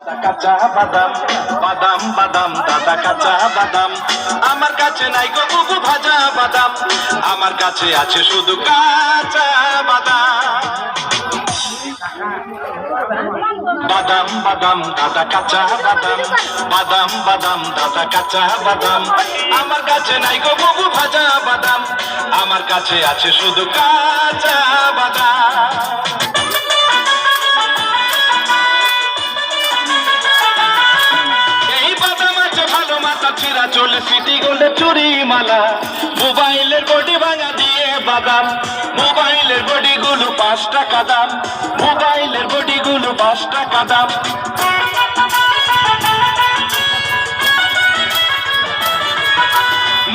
কাঁচা বাদাম বাদাম বাদাম দাদা কাঁচা বাদাম আমার কাছে নাই গো বুবু ভাজা বাদাম আমার কাছে আছে শুধু কাঁচা বাদাম বাদাম বাদাম দাদা কাঁচা বাদাম বাদাম বাদাম দাদা কাঁচা বাদাম আমার কাছে নাই গো বুবু ভাজা বাদাম আমার কাছে আছে শুধু কাঁচা বাদাম চলে সিটি গোলে চুরি মালা মোবাইলের বডি ভাঙা দিয়ে বাদাম মোবাইলের বডি গুলো 5 টাকা দাম মোবাইলের বডি গুলো 5 টাকা দাম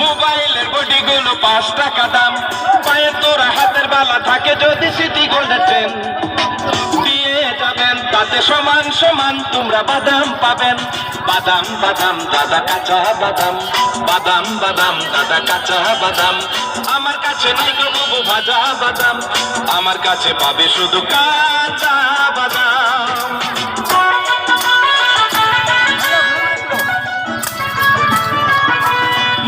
মোবাইলের বডি গুলো 5 টাকা দাম পায়ের তোরা হাতের বালা থাকে যদি সিটি গোল্ডের ট্রেন দিয়ে যাবেন তাতে সমান সমান তোমরা বাদাম পাবেন বাদাম বাদাম দাদা কাঁচা বাদাম বাদাম বাদাম দাদা কাঁচা বাদাম আমার কাছে নাই গো বুবু ভাজা বাদাম আমার কাছে পাবে শুধু কাঁচা বাদাম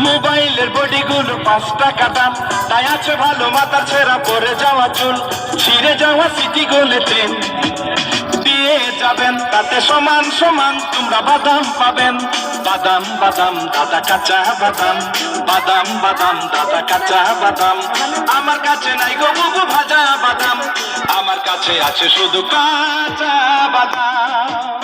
মোবাইলের বডি গুলো 5 টাকা দাম তাই আছে ভালো মাথা ছেঁড়া পরে যাওয়া চুল ছিঁড়ে যাওয়া সিটি গোলে ট্রেন দিয়ে যাবেন তাতে সমান সমান তোমরা বাদাম পাবেন বাদাম বাদাম দাদা কাঁচা বাদাম বাদাম বাদাম দাদা কাঁচা বাদাম আমার কাছে নাই গো বুবু ভাজা বাদাম আমার কাছে আছে শুধু কাঁচা বাদাম